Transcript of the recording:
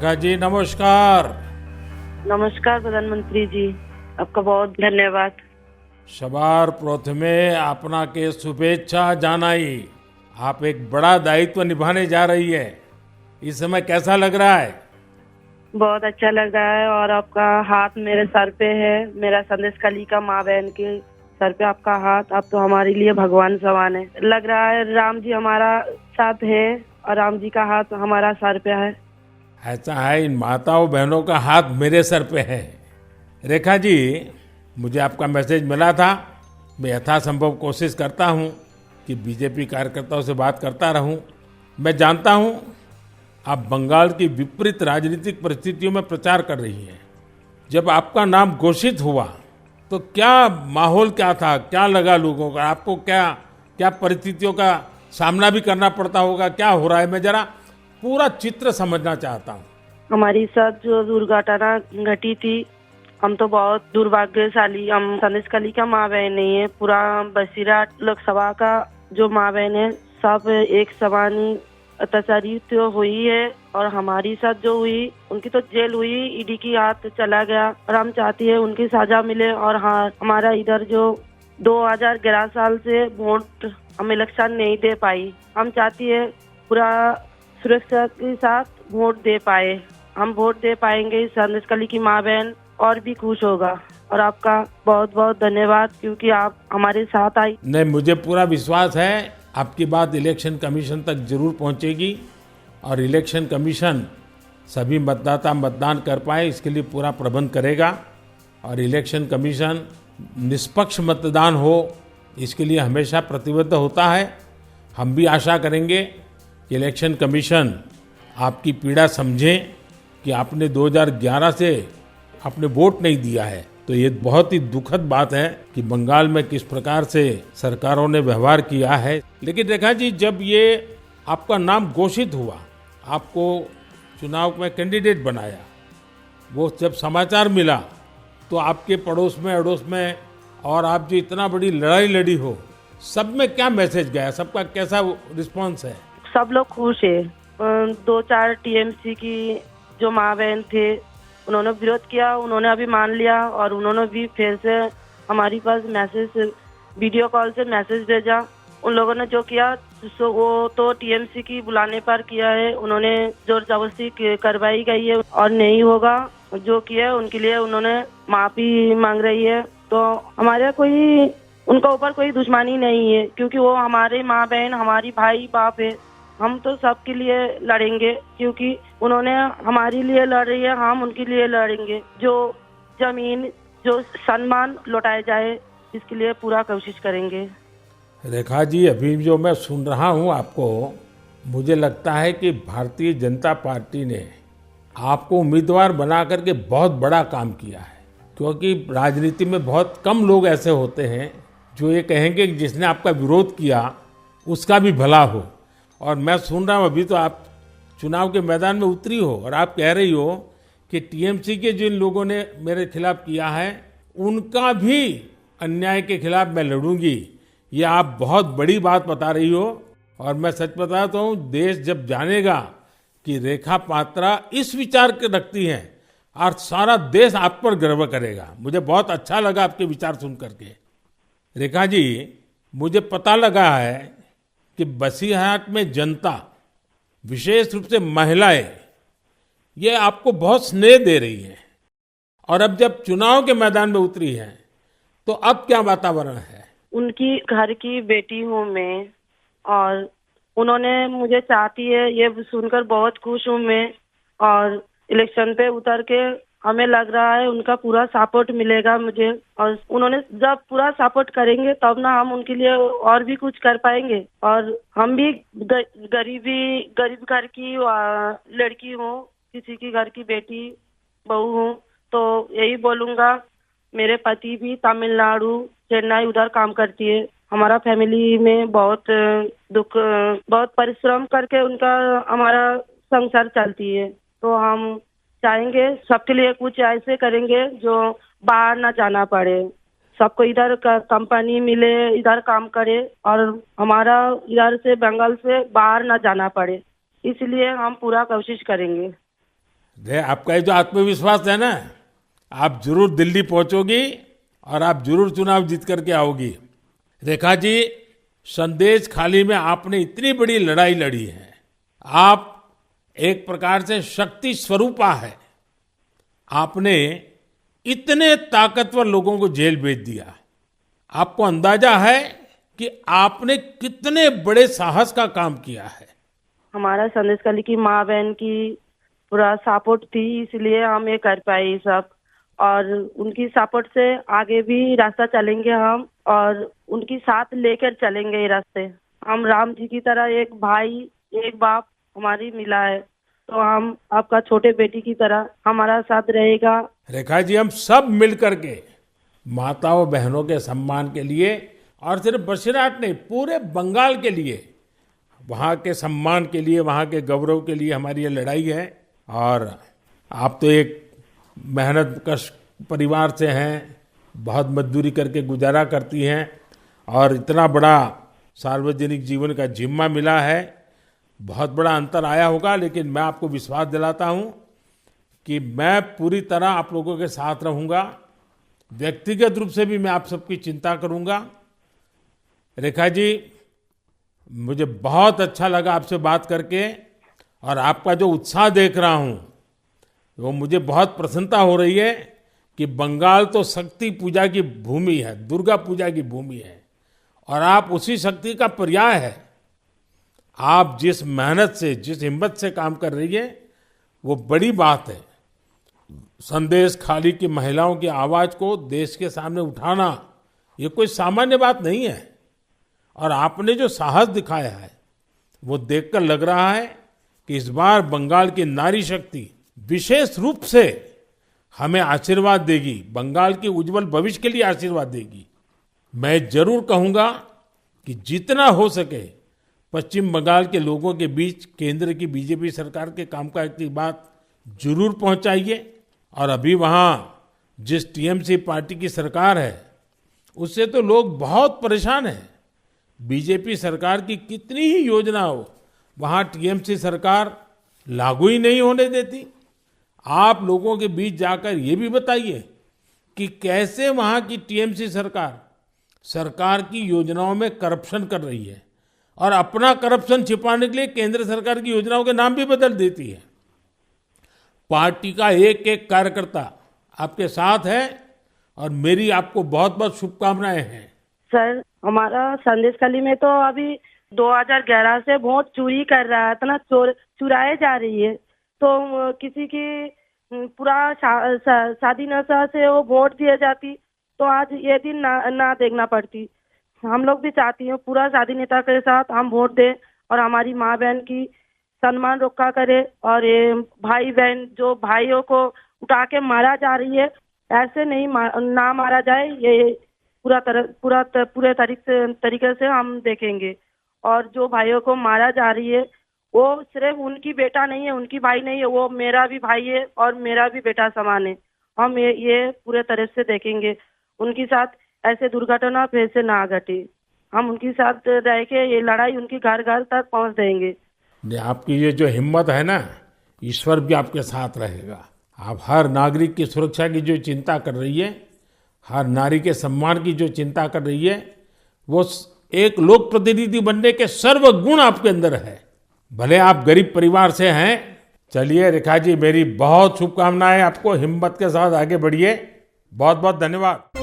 रेखा जी नमस्कार। नमस्कार प्रधानमंत्री जी, आपका बहुत धन्यवाद। सवार प्रथमे आपनाके शुभेच्छा जानाई। आप एक बड़ा दायित्व निभाने जा रही है। इस समय कैसा लग रहा है? बहुत अच्छा लग रहा है और आपका हाथ मेरे सर पे है। मेरा संदेश कली का माँ बहन के सर पे आपका हाथ, आप तो हमारे लिए भगवान समान है। लग रहा है राम जी हमारा साथ है और राम जी का हाथ हमारा सर पे है। ऐसा है, इन माताओं बहनों का हाथ मेरे सर पे है। रेखा जी, मुझे आपका मैसेज मिला था। मैं यथासंभव कोशिश करता हूं कि बीजेपी कार्यकर्ताओं से बात करता रहूं। मैं जानता हूं आप बंगाल की विपरीत राजनीतिक परिस्थितियों में प्रचार कर रही हैं। जब आपका नाम घोषित हुआ तो क्या माहौल क्या था, क्या लगा लोगों का? आपको क्या क्या परिस्थितियों का सामना भी करना पड़ता होगा? क्या हो रहा है, मैं जरा पूरा चित्र समझना चाहता हूँ। हमारी साथ जो दुर्घटना घटी थी, हम तो बहुत दुर्भाग्यशाली, हम संदेश कली का माँ बहन नहीं है। पूरा बसीरा लोकसभा का जो माँ बहन है सब एक समान ही अत्याचारी तो हुई है। और हमारी साथ जो हुई उनकी तो जेल हुई, ईडी की हाथ चला गया और हम चाहती है उनकी सजा मिले। और हाँ, हमारा इधर जो 2011 साल से वोट हम इलेक्शन नहीं दे पाई, हम चाहती है पूरा सुरक्षा के साथ वोट दे पाए। हम वोट दे पाएंगे, संदेश कली की माँ बहन और भी खुश होगा। और आपका बहुत बहुत धन्यवाद क्योंकि आप हमारे साथ आई। नहीं, मुझे पूरा विश्वास है आपकी बात इलेक्शन कमीशन तक जरूर पहुंचेगी और इलेक्शन कमीशन सभी मतदाता मतदान कर पाए इसके लिए पूरा प्रबंध करेगा। और इलेक्शन कमीशन निष्पक्ष मतदान हो इसके लिए हमेशा प्रतिबद्ध होता है। हम भी आशा करेंगे कि इलेक्शन कमीशन आपकी पीड़ा समझे कि आपने 2011 से आपने वोट नहीं दिया है। तो ये बहुत ही दुखद बात है कि बंगाल में किस प्रकार से सरकारों ने व्यवहार किया है। लेकिन रेखा जी, जब ये आपका नाम घोषित हुआ, आपको चुनाव में कैंडिडेट बनाया, वो जब समाचार मिला तो आपके पड़ोस में अड़ोस में और आप जो इतना बड़ी लड़ाई लड़ी हो, सब में क्या मैसेज गया? सबका कैसा रिस्पॉन्स है? सब लोग खुश है। 2-4 टीएमसी की जो माँ बहन थे उन्होंने विरोध किया, उन्होंने अभी मान लिया और उन्होंने भी फिर से हमारी पास मैसेज, वीडियो कॉल से मैसेज भेजा। उन लोगों ने जो किया वो तो टीएमसी की बुलाने पर किया है। उन्होंने जोर जबरदस्ती करवाई गई है और नहीं होगा जो किया उनके लिए उन्होंने माफी मांग रही है। तो हमारे कोई उनका ऊपर कोई दुश्मनी नहीं है क्योंकि वो हमारे माँ बहन, हमारी भाई बाप है। हम तो सबके लिए लड़ेंगे क्योंकि उन्होंने हमारे लिए लड़ रही है, हम उनके लिए लड़ेंगे। जो जमीन, जो सम्मान लौटाया जाए इसके लिए पूरा कोशिश करेंगे। रेखा जी, अभी जो मैं सुन रहा हूँ आपको, मुझे लगता है कि भारतीय जनता पार्टी ने आपको उम्मीदवार बना करके बहुत बड़ा काम किया है। क्योंकि राजनीति में बहुत कम लोग ऐसे होते हैं जो ये कहेंगे कि जिसने आपका विरोध किया उसका भी भला हो। और मैं सुन रहा हूँ अभी तो आप चुनाव के मैदान में उतरी हो और आप कह रही हो कि टीएमसी के जिन लोगों ने मेरे खिलाफ किया है उनका भी अन्याय के खिलाफ मैं लड़ूंगी। ये आप बहुत बड़ी बात बता रही हो। और मैं सच बताता हूँ, देश जब जानेगा कि रेखा पात्रा इस विचार के रखती हैं और सारा देश आप पर गर्व करेगा। मुझे बहुत अच्छा लगा आपके विचार सुन करके। रेखा जी, मुझे पता लगा है कि बसीरहाट में जनता, विशेष रूप से महिलाएं, ये आपको बहुत स्नेह दे रही है। और अब जब चुनाव के मैदान में उतरी है तो अब क्या वातावरण है? उनकी घर की बेटी हूँ मैं और उन्होंने मुझे चाहती है, ये सुनकर बहुत खुश हूँ मैं। और इलेक्शन पे उतर के हमें लग रहा है उनका पूरा सपोर्ट मिलेगा मुझे। और उन्होंने जब पूरा सपोर्ट करेंगे तब ना हम उनके लिए और भी कुछ कर पाएंगे। और हम भी गरीब घर की लड़की हूँ, किसी की घर की बेटी बहू हूँ। तो यही बोलूंगा, मेरे पति भी तमिलनाडु, चेन्नई उधर काम करती है। हमारा फैमिली में बहुत दुख, बहुत परिश्रम करके उनका हमारा संसार चलती है। तो हम चाहेंगे सबके लिए कुछ ऐसे करेंगे जो बाहर ना जाना पड़े, सबको इधर का कंपनी मिले, इधर काम करे और हमारा इधर से बंगाल से बाहर ना जाना पड़े। इसलिए हम पूरा कोशिश करेंगे। आपका ये जो आत्मविश्वास है ना, आप जरूर दिल्ली पहुंचोगी और आप जरूर चुनाव जीत करके आओगी। रेखा जी, संदेश खाली में आपने इतनी बड़ी लड़ाई लड़ी है। आप एक प्रकार से शक्ति स्वरूपा है। आपने इतने ताकतवर लोगों को जेल भेज दिया। आपको अंदाजा है कि आपने कितने बड़े साहस का काम किया है। हमारा संदेश खाली की माँ बहन की पूरा सपोर्ट थी, इसलिए हम ये कर पाए ये सब। और उनकी सपोर्ट से आगे भी रास्ता चलेंगे हम, और उनकी साथ लेकर चलेंगे ये रास्ते। हम राम जी की तरह एक भाई एक बाप हमारी मिला है, तो हम आपका छोटे बेटी की तरह हमारा साथ रहेगा। रेखा जी, हम सब मिल करके माताओं बहनों के सम्मान के लिए, और सिर्फ बसीरहाट नहीं, पूरे बंगाल के लिए, वहाँ के सम्मान के लिए, वहाँ के गौरव के लिए हमारी ये लड़ाई है। और आप तो एक मेहनत कश परिवार से हैं, बहुत मजदूरी करके गुजारा करती हैं, और इतना बड़ा सार्वजनिक जीवन का जिम्मा मिला है। बहुत बड़ा अंतर आया होगा, लेकिन मैं आपको विश्वास दिलाता हूं कि मैं पूरी तरह आप लोगों के साथ रहूंगा। व्यक्तिगत रूप से भी मैं आप सबकी चिंता करूंगा। रेखा जी, मुझे बहुत अच्छा लगा आपसे बात करके, और आपका जो उत्साह देख रहा हूं वो मुझे बहुत प्रसन्नता हो रही है कि बंगाल तो शक्ति पूजा की भूमि है, दुर्गा पूजा की भूमि है, और आप उसी शक्ति का पर्याय है। आप जिस मेहनत से, जिस हिम्मत से काम कर रही है, वो बड़ी बात है। संदेश खाली की महिलाओं की आवाज को देश के सामने उठाना ये कोई सामान्य बात नहीं है। और आपने जो साहस दिखाया है वो देखकर लग रहा है कि इस बार बंगाल की नारी शक्ति विशेष रूप से हमें आशीर्वाद देगी, बंगाल के उज्जवल भविष्य के लिए आशीर्वाद देगी। मैं जरूर कहूंगा कि जितना हो सके पश्चिम बंगाल के लोगों के बीच केंद्र की बीजेपी सरकार के कामकाज की बात जरूर पहुंचाइए। और अभी वहां जिस टीएमसी पार्टी की सरकार है उससे तो लोग बहुत परेशान हैं। बीजेपी सरकार की कितनी ही योजना हो, वहां टीएमसी सरकार लागू ही नहीं होने देती। आप लोगों के बीच जाकर ये भी बताइए कि कैसे वहां की टीएमसी सरकार की योजनाओं में करप्शन कर रही है, और अपना करप्शन छिपाने के लिए केंद्र सरकार की योजनाओं के नाम भी बदल देती है। पार्टी का एक एक कार्यकर्ता आपके साथ है, और मेरी आपको बहुत बहुत शुभकामनाएं हैं। सर, हमारा संदेश खाली में तो अभी 2011 से वोट चोरी कर रहा है, इतना चुराए जा रही है। तो किसी की पूरा शादी नशा से वो वोट दिए जाती, तो आज ये दिन ना देखना पड़ती। हम लोग भी चाहती हैं पूरा शादी नेता के साथ हम वोट दें, और हमारी माँ बहन की सम्मान रक्षा करे। और ये भाई बहन जो भाइयों को उठा के मारा जा रही है, ऐसे नहीं ना मारा जाए, ये पूरे तरीके से हम देखेंगे। और जो भाइयों को मारा जा रही है वो सिर्फ उनकी बेटा नहीं है, उनकी भाई नहीं है, वो मेरा भी भाई है और मेरा भी बेटा समान है। हम ये पूरे तरह से देखेंगे, उनके साथ ऐसे दुर्घटना फिर से ना घटे। हम उनके साथ रह के ये लड़ाई उनकी घर घर तक पहुंच देंगे। आपकी ये जो हिम्मत है ना, ईश्वर भी आपके साथ रहेगा। आप हर नागरिक की सुरक्षा की जो चिंता कर रही है, हर नारी के सम्मान की जो चिंता कर रही है, वो एक लोक प्रतिनिधि बनने के सर्व गुण आपके अंदर है। भले आप गरीब परिवार से हैं। चलिए रेखा जी, मेरी बहुत शुभकामनाएं आपको, हिम्मत के साथ आगे बढ़िए। बहुत बहुत धन्यवाद।